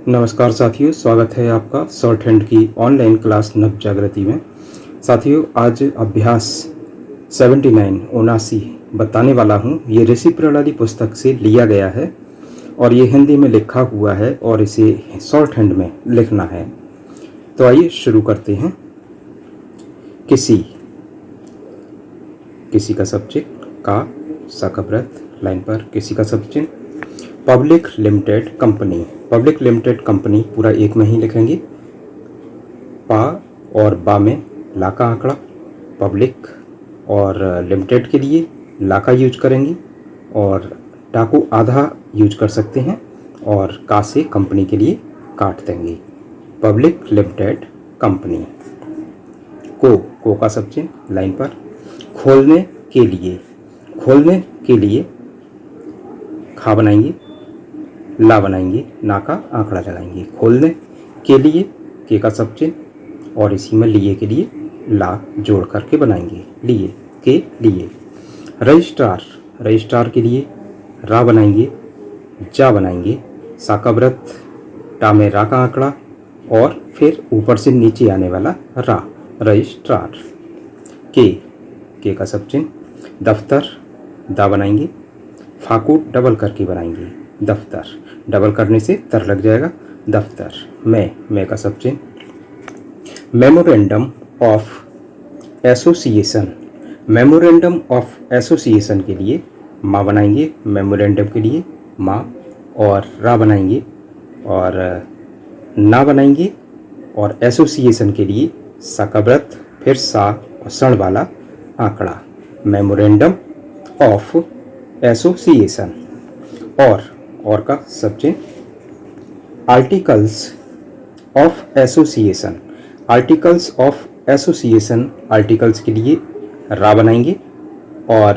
नमस्कार साथियों, स्वागत है आपका शॉर्ट हैंड की ऑनलाइन क्लास नव जागृति में। साथियों, आज अभ्यास 79 बताने वाला हूँ। ये ऋषि प्रणाली पुस्तक से लिया गया है और ये हिंदी में लिखा हुआ है और इसे शॉर्ट हैंड में लिखना है। तो आइए शुरू करते हैं। किसी का सब्जेक्ट का साकब्रत लाइन पर किसी का subject public limited company. Public limited company पूरा एक में ही लिखेंगे। पा और बा में ला का आंकड़ा, पब्लिक और लिमिटेड के लिए ला का यूज करेंगे और टा को आधा यूज कर सकते हैं और का से कंपनी के लिए काट देंगे। Public limited company. को का सब्जेक्ट लाइन पर खोलने के लिए खा बनाएंगे, ला बनाएंगे, ना का आंकड़ा लगाएंगे। खोलने के लिए के का सब्जेक्ट और इसी में लिए के लिए ला जोड़ करके बनाएंगे, लिए के लिए। रजिस्ट्रार के लिए रा बनाएंगे, जा बनाएंगे, साकाव्रत टा में रा का आंकड़ा और फिर ऊपर से नीचे आने वाला रा, रजिस्ट्रार। के का सब्जेक्ट दफ्तर दा बनाएंगे, फाकू डबल करके बनाएंगे, दफ्तर डबल करने से तर लग जाएगा, दफ्तर। मैं का subject memorandum of association. Memorandum of association के लिए माँ बनाएंगे, मेमोरेंडम के लिए माँ और रा बनाएंगे और ना बनाएंगे और एसोसिएशन के लिए साकाव्रत फिर सा और सण वाला आंकड़ा, मेमोरेंडम ऑफ एसोसिएशन। और का subject articles of association. Articles of association, articles के लिए रा बनाएंगे और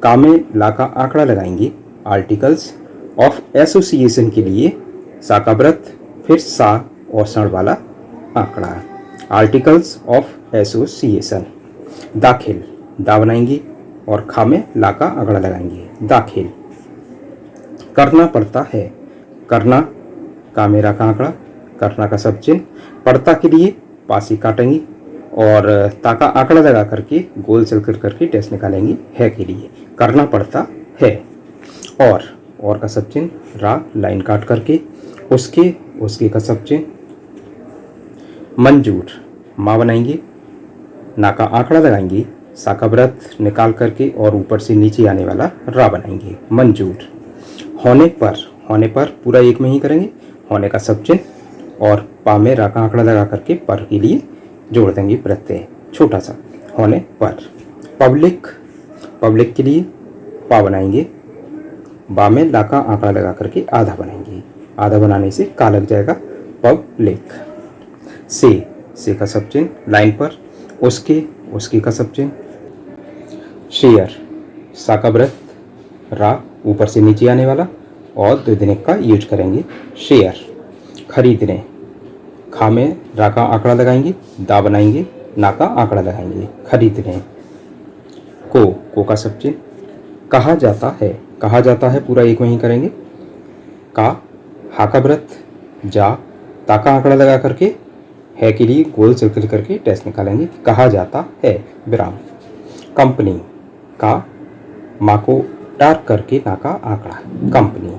का में ला का आंकड़ा लगाएंगे। आर्टिकल्स ऑफ एसोसिएशन के लिए साकाव्रत फिर सा और सण वाला आंकड़ा, आर्टिकल्स ऑफ एसोसिएशन। दाखिल दा बनाएंगे और खा में ला का आंकड़ा लगाएंगे, दाखिल। करना पड़ता है, करना का मेरा का आंकड़ा, करना का सब्जेक्ट। पड़ता के लिए पासी काटेंगे और ता का आंकड़ा लगा करके गोल चल कर करके टेस्ट निकालेंगे, है के लिए करना पड़ता है। और का सब्जेक्ट रा लाइन काट करके उसके का सब्जेक्ट मंजूर माँ बनाएंगे, ना का आंकड़ा लगाएंगे, साकाव्रत निकाल करके और ऊपर से नीचे आने वाला रा बनाएंगे, मंजूर। होने पर पूरा एक में ही करेंगे, होने का सब्जेक्ट और पा में रा का आंकड़ा लगा करके पर के लिए जोड़ देंगे प्रत्यय छोटा सा, होने पर। पब्लिक के लिए पा बनाएंगे, बा में ला का आंकड़ा लगा करके आधा बनाएंगे, आधा बनाने से का लग जाएगा, पब्लिक। से का सब्जेक्ट लाइन पर उसके का सब्जेक्ट शेयर, साकाव्रत रा ऊपर से नीचे आने वाला और द्विदिनिक का यूज करेंगे, शेयर। खरीदने खा में रा का आंकड़ा लगाएंगे, दा बनाएंगे, ना का आंकड़ा लगाएंगे, खरीदने। को का सब्जेक्ट कहा जाता है पूरा एक में ही करेंगे। का हाकाव्रत जा ता का आंकड़ा लगा करके है के लिए गोल सर्कल करके टेस्ट निकालेंगे, कहा जाता है, विराम। कंपनी का माँ को टार करके ना का आंकड़ा, कंपनी।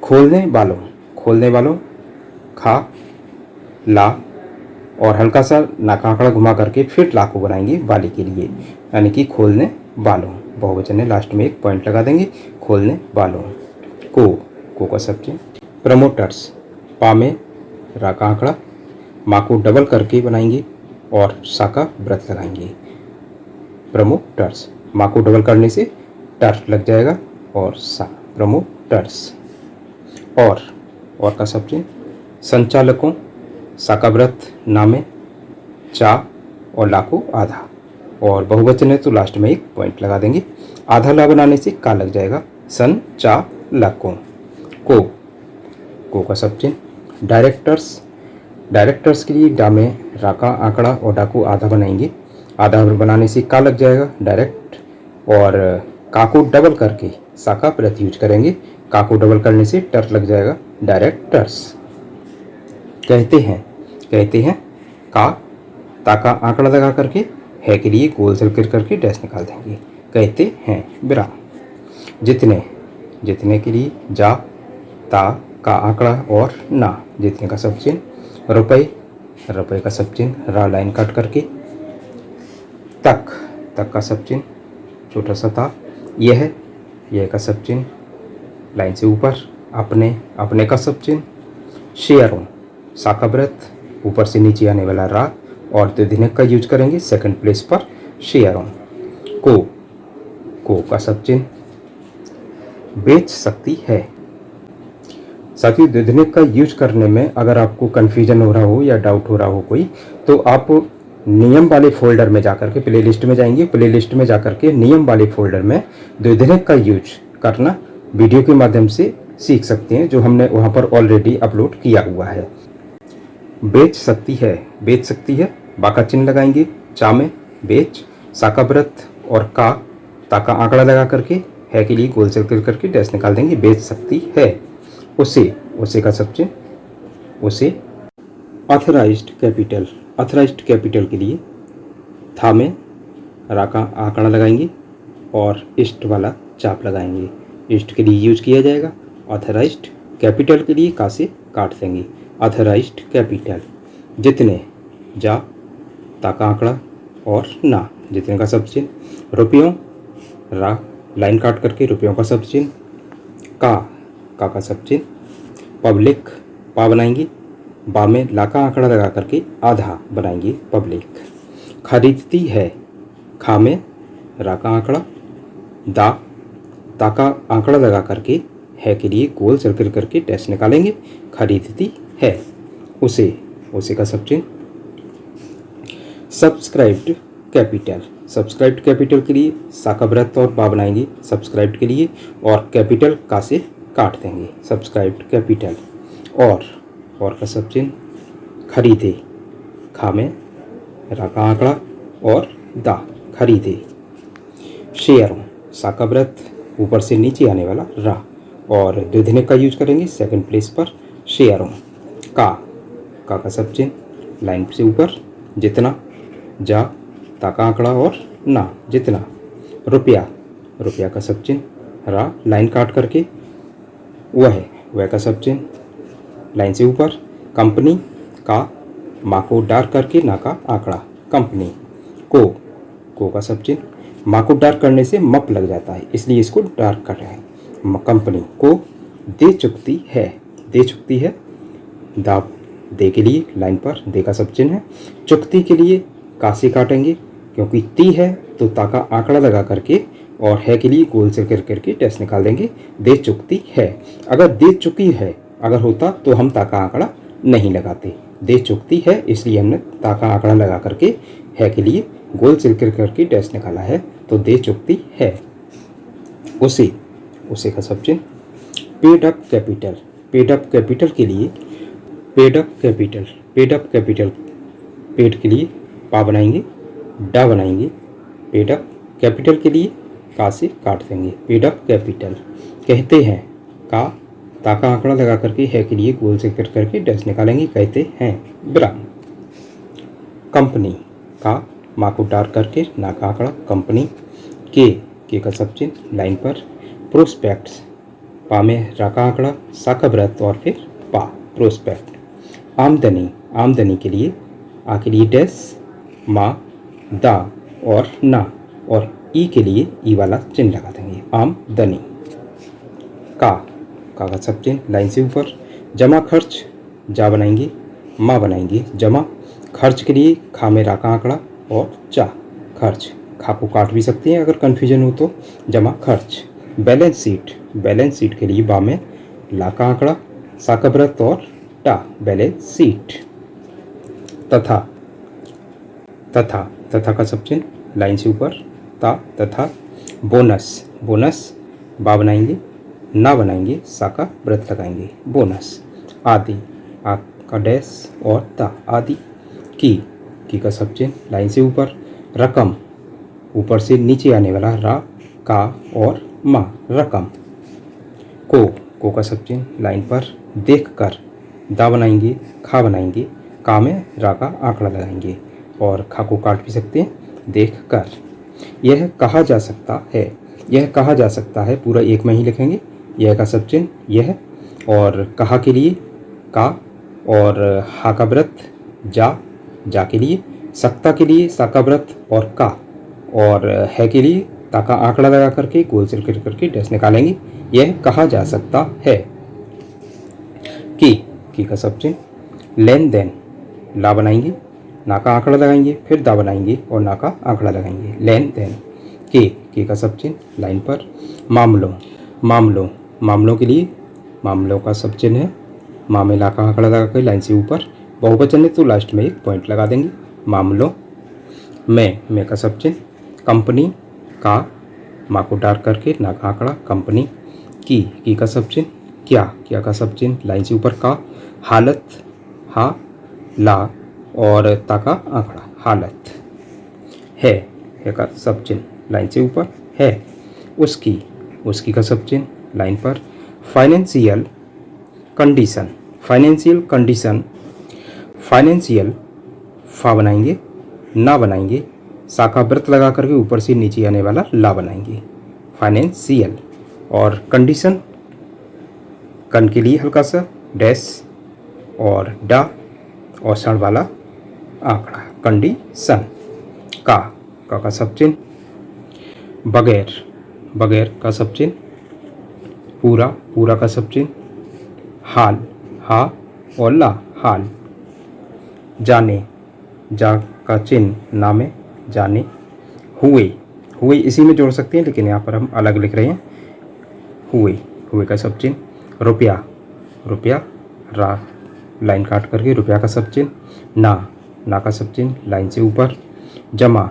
खोलने वालों खा ला और हल्का सा ना का आंकड़ा घुमा करके फिर ला को बनाएंगे वाली के लिए, यानी कि खोलने वालों, बहुवचन है, लास्ट में एक पॉइंट लगा देंगे, खोलने वालों। को का सब्जेक्ट प्रमोटर्स, पा में रा का आंकड़ा, माँ को डबल करके बनाएंगे और सा का व्रत लगाएंगे, प्रमोटर्स। माँ को डबल करने से टर लग जाएगा और सा, प्रमोटर्स। और का सब्जेक्ट संचालकों, साकाव्रत नामे चा और ला को आधा और बहुवचन है तो लास्ट में एक पॉइंट लगा देंगे, आधा ला बनाने से का लग जाएगा, संचालकों। को का सब्जेक्ट डायरेक्टर्स के लिए डा में रा का आंकड़ा और डा को आधा बनाएंगे, आधा बनाने से का लग जाएगा, डायरेक्ट। और का को डबल करके सा का प्रति यूज करेंगे, का को डबल करने से टर लग जाएगा, डायरेक्टर्स। कहते हैं का ता का आंकड़ा लगा करके है के लिए गोल सर्किल करके डैश निकाल देंगे, कहते हैं विराम। जितने के लिए जा ता का आंकड़ा और ना, जितने का सब चिन्ह। रुपए का सब चिन्ह रा लाइन काट करके। तक का सब चिन्ह छोटा सा था। यह का सब चिन्ह लाइन से ऊपर। अपने का सब चिन्ह। शेयरों शाखा व्रत ऊपर से नीचे आने वाला रा और द्विधिनक का यूज करेंगे सेकंड प्लेस पर शेयरों। को का सब चिन्ह बेच सकती है। साथियों, द्विधिनक का यूज करने में अगर आपको कन्फ्यूजन हो रहा हो या डाउट हो रहा हो कोई, तो आप नियम वाले फोल्डर में जाकर के प्लेलिस्ट में जाएंगे। प्लेलिस्ट में जाकर के नियम वाले फोल्डर में द्विधिनक का यूज करना वीडियो के माध्यम से सीख सकते हैं, जो हमने वहाँ पर ऑलरेडी अपलोड किया हुआ है। बेच सकती है बा का चिन्ह लगाएंगे। चा में बेच, साका व्रत और का ता का आंकड़ा लगा करके है के लिए गोल सर्किल करके डैश निकाल देंगे, बेच सकती है। उसे का सब चिन्ह उसे। ऑथराइज्ड कैपिटल के लिए था में रा का आंकड़ा लगाएंगे और ईस्ट वाला चाप लगाएंगे, ईस्ट के लिए यूज किया जाएगा। ऑथराइज्ड कैपिटल के लिए का से काट देंगे। ऑथराइज्ड कैपिटल जितने जा ता का आंकड़ा और ना, जितने का सब चिन्ह। रुपयों रा लाइन काट करके रुपयों का सब चिन्ह। का सब चिन्ह। पब्लिक पा बनाएंगे, बा में ला का आंकड़ा लगा करके आधा बनाएंगे पब्लिक। खरीदती है, खा में रा का आंकड़ा, ता का आंकड़ा लगा करके है के लिए गोल सर्किल करके डैश निकालेंगे, खरीदती है। उसे का सब चिन्ह। सब्सक्राइब्ड कैपिटल के लिए साका व्रत और बा बनाएंगे सब्सक्राइब्ड के लिए, और कैपिटल का से काट देंगे सब्सक्राइब्ड कैपिटल। और का सब चिन्ह। खरीदे, खा में रा का आंकड़ा और दा, खरीदे। शेयरों साका व्रत ऊपर से नीचे आने वाला रा और द्विधिनक का यूज करेंगे सेकंड प्लेस पर शेयरों। का सब चिन्ह लाइन से ऊपर। जितना जा ता का आंकड़ा और ना, जितना। रुपया का सब चिन्ह रा लाइन काट करके वह का सब चिन्ह लाइन से ऊपर। कंपनी का माँ को डार्क करके ना का आंकड़ा, कंपनी। को का सब चिन्ह माँ को डार्क करने से मप लग जाता है, इसलिए इसको डार्क कर रहे हैं। कंपनी को दे चुकती है। दाब दे के लिए लाइन पर दे का सब चिन्ह है। चुकती के लिए का से काटेंगे, क्योंकि ती है तो ता का आंकड़ा लगा करके और है के लिए गोल सर्किल करके डैश निकाल देंगे, दे चुकती है। अगर दे चुकी है अगर होता तो हम ता का आंकड़ा नहीं लगाते। दे चुकती है इसलिए हमने ता का आंकड़ा लगा करके है के लिए गोल सर्किल करके डैश निकाला है, तो दे चुकती है। उसे का सब चिन्ह। पेड अप कैपिटल के लिए पेड के लिए पा बनाएंगे, डा बनाएंगे। पेड अप कैपिटल के लिए का से काट देंगे, पेड अप कैपिटल। कहते हैं का ता का आंकड़ा लगा करके है के लिए गोल से कट करके डैश निकालेंगे, कहते हैं विराम। कंपनी का माँ को डार्क करके ना का आंकड़ा, कंपनी। के का सब चिन्ह लाइन पर। प्रोस्पेक्ट्स पा में रा का आंकड़ा, सा का व्रत और फिर पा, प्रोस्पेक्ट। आमदनी के लिए आ के लिए डैश, माँ, दा और ना, और ई के लिए ई वाला चिन्ह लगा देंगे, आमदनी। का सब चिन्ह लाइन से ऊपर। जमा खर्च जा बनाएंगे, माँ बनाएंगे जमा। खर्च के लिए खा में रा का आंकड़ा और चा, खर्च। खा को काट भी सकते हैं अगर कन्फ्यूजन हो तो, जमा खर्च। बैलेंस शीट के लिए बा में ला का आंकड़ा, सा का व्रत और टा, बैलेंस शीट। तथा का सब चिन्ह लाइन से ऊपर, ता, तथा। बोनस बा बनाएंगे, ना बनाएंगे, सा का व्रत लगाएंगे, बोनस। आदि आ का डैश और ता, आदि। की का सब चिन्ह लाइन से ऊपर। रकम ऊपर से नीचे आने वाला रा, का और मा, रकम। को का सब चिन्ह लाइन पर। देख कर, दा बनाएंगे, खा बनाएंगे, का में रा का आंकड़ा लगाएंगे और खा को काट भी सकते हैं, देख कर। यह कहा जा सकता है, यह कहा जा सकता है पूरा एक में ही लिखेंगे, यह का सब चिन्ह यह, और कहा के लिए का, और हा का व्रत जा, जा के लिए, सकता के लिए सा का व्रत और का, और है के लिए ता का आंकड़ा लगा करके गोल सर्किल करके डैश निकालेंगे। यह कहा जा सकता है। की का सब चिन्ह, लेन देन, ला बनाएंगे, ना का आंकड़ा लगाएंगे, फिर दा बनाएंगे और ना का आंकड़ा लगाएंगे, लेन देन। के का सब चिन्ह लाइन पर। मामलों, मामलों, मामलों के लिए मामलों का सब चिन्ह है, मा में ला का आंकड़ा लगा कर लाइन से ऊपर, बहुवचन है तो लास्ट में एक पॉइंट लगा देंगे, मामलों में का सब चिन्ह। कंपनी का, माँ को डार्क करके ना का आंकड़ा, कंपनी। की का सब चिन्ह, क्या का सब चिन्ह लाइन से ऊपर का, हालत, हा ला और ता का आंकड़ा, हालत। है का सब चिन्ह लाइन से ऊपर, है। उसकी का सब चिन्ह लाइन पर। Financial condition, financial condition, financial फा बनाएंगे, ना बनाएंगे, सा का व्रत लगा करके ऊपर से नीचे आने वाला ला बनाएंगे, फाइनेंशियल। और कंडीशन, कन के लिए हल्का सा डैश और डा और सण वाला आंकड़ा, कंडीशन। का सब चिन्ह, बगैर, बगैर का सब चिन्ह, पूरा का सब चिन्ह, हाल, हा और ला, हाल। जाने, जा का चिन्ह ना में, जाने। हुए इसी में जोड़ सकते हैं लेकिन यहाँ पर हम अलग लिख रहे हैं, हुए का सब चिन्ह। रुपया, रा लाइन काट करके रुपया का सब चिन्ह। ना का सब चिन्ह लाइन से ऊपर। जमा,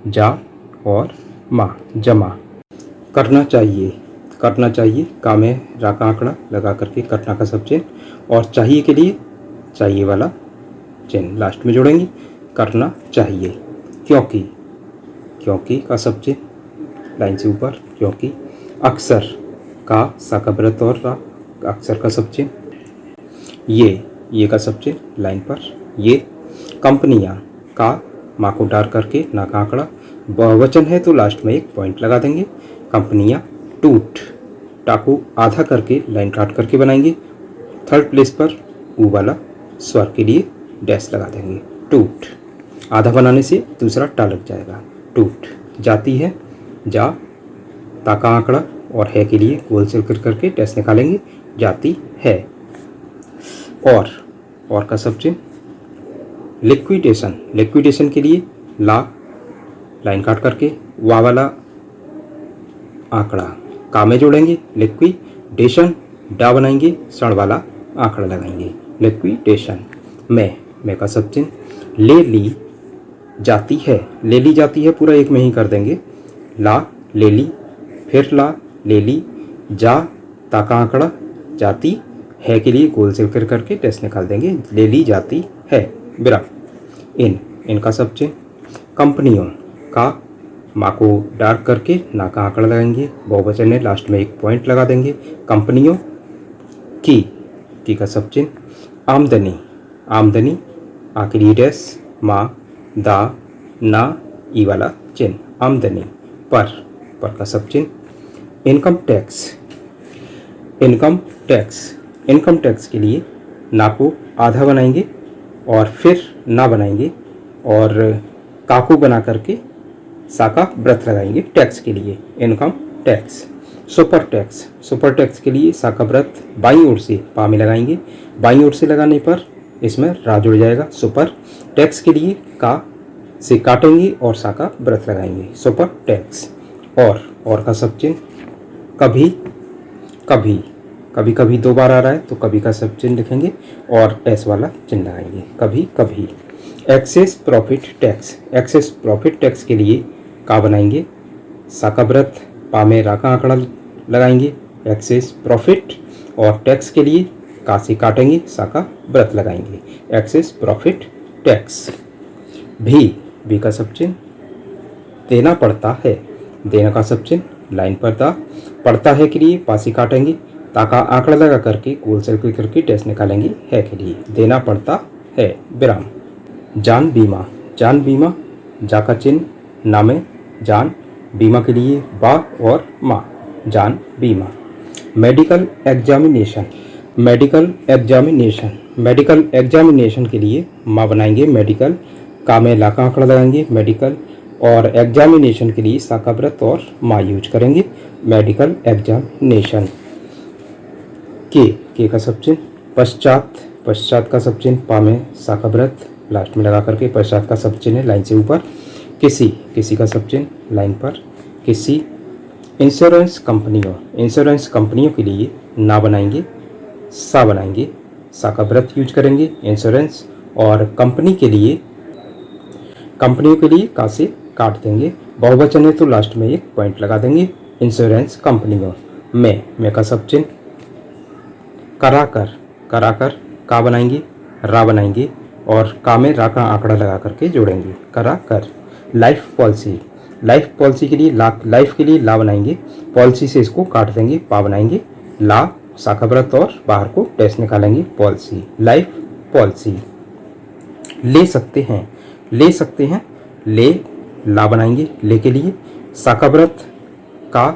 जा और मा, जमा। करना चाहिए, का में रा का आंकड़ा लगा करके करना का सब चिन्ह, और चाहिए के लिए चाहिए वाला चिन्ह लास्ट में जोड़ेंगे, करना चाहिए। क्योंकि का सब चिन्ह लाइन से ऊपर, क्योंकि। अक्सर, का सा का व्रत और रा, अक्सर का सब चिन्ह। ये का सब चिन्ह लाइन पर, ये। कंपनियां, का माँ को डार करके ना का आंकड़ा, बहुवचन है तो लास्ट में एक पॉइंट लगा देंगे, कंपनियां। टूट, टाकू आधा करके लाइन काट करके बनाएंगे, थर्ड प्लेस पर ऊ वाला स्वर के लिए डैश लगा देंगे, टूट। आधा बनाने से दूसरा टा लग जाएगा, टूट। जाती है, जा, ता का आंकड़ा और है के लिए गोल सर्किल करके डैश निकालेंगे, जाती है। और का सब चिन्ह। लिक्विडेशन के लिए ला लाइन काट करके वा वाला आंकड़ा का में जोड़ेंगे, लिक्विडेशन। डा बनाएंगे, सण वाला आंकड़ा लगाएंगे, लिक्विडेशन। में का सब चिन्ह। ले ली जाती है पूरा एक में ही कर देंगे, ला ले ली, फिर ला ले ली, जा ता का आंकड़ा, जाती है के लिए गोल सर्किल करके डैश निकाल देंगे, ले ली जाती है, बिरा। इनका सब चिन्ह। कंपनियों, का माँ को डार्क करके ना का आंकड़ा लगाएंगे, बहुवचन है लास्ट में एक पॉइंट लगा देंगे, कंपनियों की का सब चिन्ह। आमदनी आ के लिए डैश, माँ दा ना ई वाला चिन्ह, आमदनी। पर का सब चिन्ह। इनकम टैक्स के लिए ना को आधा बनाएंगे और फिर ना बनाएंगे और काकू बना करके सा का व्रत लगाएंगे, टैक्स के लिए, इनकम टैक्स। सुपर टैक्स के लिए सा का व्रत बाईं ओर से पा में लगाएंगे, बाईं ओर से लगाने पर इसमें रा जुड़ जाएगा, सुपर टैक्स के लिए का से काटेंगे और सा का व्रत लगाएंगे, सुपर टैक्स। और का सब चिन्ह। कभी दो बार आ रहा है तो कभी का सब चिन्ह लिखेंगे और एस वाला चिन्ह लगाएंगे, कभी। एक्सेस प्रॉफिट टैक्स के लिए का बनाएंगे, सा का व्रत पा में रा का आंकड़ा लगाएंगे, एक्सेस प्रॉफिट, और टैक्स के लिए का से काटेंगे, सा का व्रत लगाएंगे, एक्सेस प्रॉफिट टैक्स। भी का सब चिन्ह। देना का सब चिन्ह लाइन पर दा, पड़ता है के लिए पासी काटेंगे, ताका आंकड़ा लगा करके गोल सर्कल करके डैश निकालेंगे है के लिए, देना पड़ता है विराम। जान बीमा, जान बीमा, जा का चिन्ह नामे जान, बीमा के लिए बा और माँ, जान बीमा। Medical examination, medical examination, medical examination के लिए माँ बनाएंगे मेडिकल, का में ला का आंकड़ा लगाएंगे मेडिकल, और एग्जामिनेशन के लिए सा का व्रत और माँ यूज करेंगे मेडिकल एग्जामिनेशन। के का सब चिन्ह पश्चात, पश्चात का सब चिन्ह, पा में सा का व्रत लास्ट में लगा करके पश्चात का सब चिन्ह लाइन से ऊपर, किसी, किसी का सब चिन्ह लाइन पर किसी। इंश्योरेंस कंपनियों, इंश्योरेंस कंपनियों के लिए ना बनाएंगे सा बनाएंगे, सा का व्रत यूज करेंगे इंश्योरेंस, और कंपनी के लिए, कंपनियों के लिए का से काट देंगे, बहुवचन है तो लास्ट में एक पॉइंट लगा देंगे। इंश्योरेंस कंपनियों में का सब चिन्ह कराकर, कराकर का बनाएंगे रा बनाएंगे, और का में रा का आंकड़ा लगा करके जोड़ेंगे कराकर। लाइफ पॉलिसी, लाइफ पॉलिसी के लिए लाइफ के लिए ला बनाएंगे, पॉलिसी से इसको काट देंगे पा बनाएंगे, ला सा का व्रत और बाहर को डैश निकालेंगे पॉलिसी, लाइफ पॉलिसी। ले सकते हैं, ले सकते हैं, ले ला बनाएंगे ले के लिए, सा का व्रत का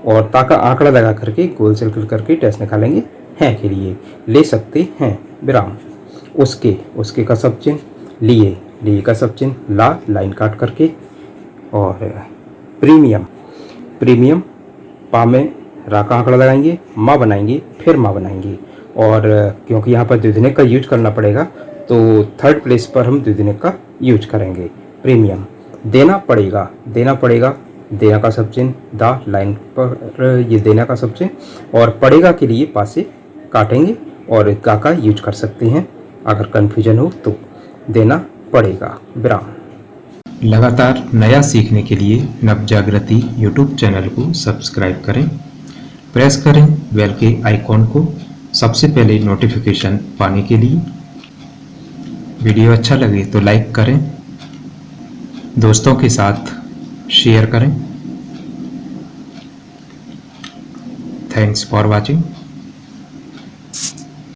और ता का आंकड़ा लगा करके गोल सर्कल करके डैश निकालेंगे हैं के लिए, ले सकते हैं विराम। उसके, उसके का सब चिन्ह लिए, लिए का सब चिन्ह ला लाइन काट करके, और प्रीमियम, प्रीमियम पा में रा का आंकड़ा लगाएंगे माँ बनाएंगे फिर माँ बनाएंगे, और क्योंकि यहाँ पर द्विदिनिक का यूज करना पड़ेगा तो थर्ड प्लेस पर हम द्विदिनिक का यूज करेंगे प्रीमियम। देना पड़ेगा, देना पड़ेगा, देना का सब चिन्ह दा लाइन पर ये देना का सब चिन्ह, और पड़ेगा के लिए पा से काटेंगे और का यूज कर सकते हैं अगर कन्फ्यूजन हो तो, देना पड़ेगा विराम। लगातार नया सीखने के लिए नवजागृति यूट्यूब चैनल को सब्सक्राइब करें, प्रेस करें बेल के आइकॉन को सबसे पहले नोटिफिकेशन पाने के लिए। वीडियो अच्छा लगे तो लाइक करें, दोस्तों के साथ शेयर करें। Thanks for watching.